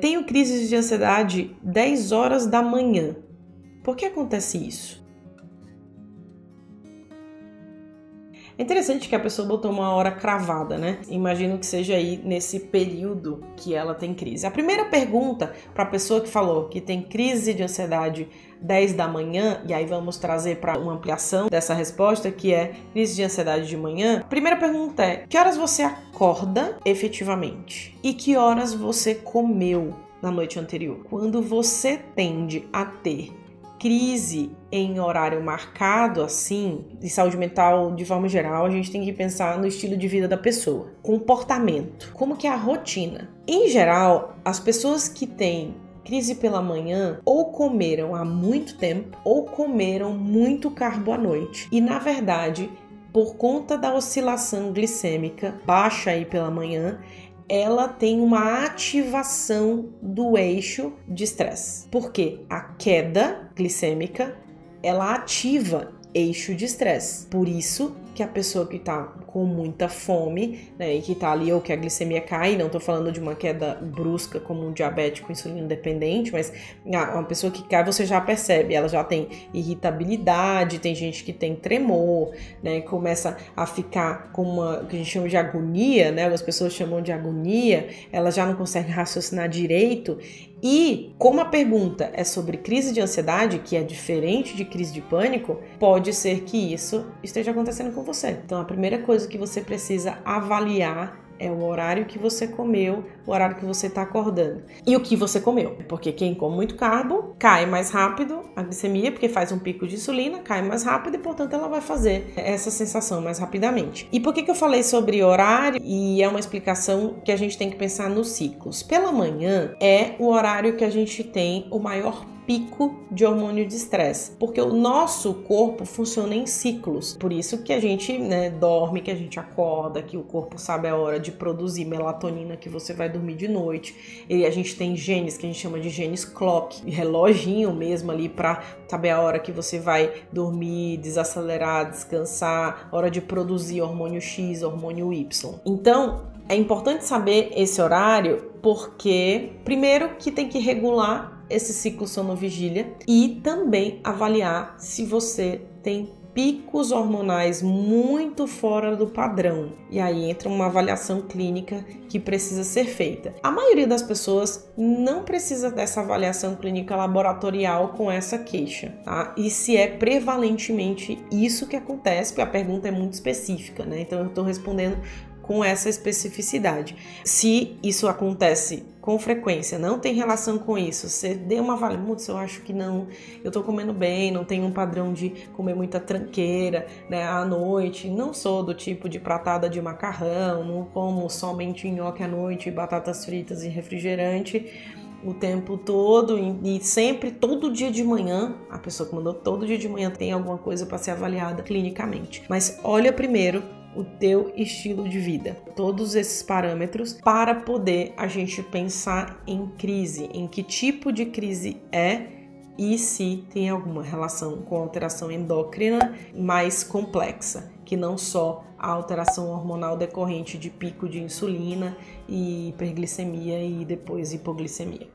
tenho crises de ansiedade 10 horas da manhã. Por que acontece isso? É interessante que a pessoa botou uma hora cravada, né? Imagino que seja aí nesse período que ela tem crise. A primeira pergunta para a pessoa que falou que tem crise de ansiedade 10 da manhã, e aí vamos trazer para uma ampliação dessa resposta, que é crise de ansiedade de manhã. A primeira pergunta é: que horas você acorda efetivamente? E que horas você comeu na noite anterior? Quando você tende a ter crise em horário marcado, assim, de saúde mental de forma geral, a gente tem que pensar no estilo de vida da pessoa, comportamento, como que é a rotina. Em geral, as pessoas que têm crise pela manhã ou comeram há muito tempo ou comeram muito carbo à noite. E na verdade, por conta da oscilação glicêmica baixa aí pela manhã, ela tem uma ativação do eixo de estresse. Porque a queda glicêmica, ela ativa eixo de estresse. Por isso que a pessoa que está com muita fome, né, e que está ali, ou que a glicemia cai, não estou falando de uma queda brusca como um diabético insulino dependente, mas uma pessoa que cai, você já percebe, ela já tem irritabilidade, tem gente que tem tremor, né, começa a ficar com uma, que a gente chama de agonia, né, as pessoas chamam de agonia, ela já não consegue raciocinar direito. E como a pergunta é sobre crise de ansiedade, que é diferente de crise de pânico, pode ser que isso esteja acontecendo com você. Então a primeira coisa que você precisa avaliar é o horário que você comeu, o horário que você está acordando. E o que você comeu. Porque quem come muito carbo, cai mais rápido a glicemia, porque faz um pico de insulina, cai mais rápido e, portanto, ela vai fazer essa sensação mais rapidamente. E por que eu falei sobre horário? E é uma explicação que a gente tem que pensar nos ciclos. Pela manhã é o horário que a gente tem o maior pico de hormônio de estresse, porque o nosso corpo funciona em ciclos, por isso que a gente, né, dorme, que a gente acorda, que o corpo sabe a hora de produzir melatonina, que você vai dormir de noite, e a gente tem genes que a gente chama de genes clock, reloginho mesmo ali para saber a hora que você vai dormir, desacelerar, descansar, hora de produzir hormônio X, hormônio Y. Então, é importante saber esse horário porque, primeiro, que tem que regular esse ciclo sono-vigília e também avaliar se você tem picos hormonais muito fora do padrão. E aí entra uma avaliação clínica que precisa ser feita. A maioria das pessoas não precisa dessa avaliação clínica laboratorial com essa queixa, tá? E se é prevalentemente isso que acontece, porque a pergunta é muito específica, né? Então eu estou respondendo com essa especificidade. Se isso acontece com frequência, não tem relação com isso, você deu uma avaliação, eu acho que não, eu tô comendo bem, não tenho um padrão de comer muita tranqueira, né, à noite, não sou do tipo de pratada de macarrão, não como somente nhoque à noite, batatas fritas e refrigerante o tempo todo e sempre, todo dia de manhã, a pessoa que mandou todo dia de manhã tem alguma coisa para ser avaliada clinicamente. Mas olha primeiro o teu estilo de vida, todos esses parâmetros para poder a gente pensar em crise, em que tipo de crise é e se tem alguma relação com alteração endócrina mais complexa, que não só a alteração hormonal decorrente de pico de insulina e hiperglicemia e depois hipoglicemia.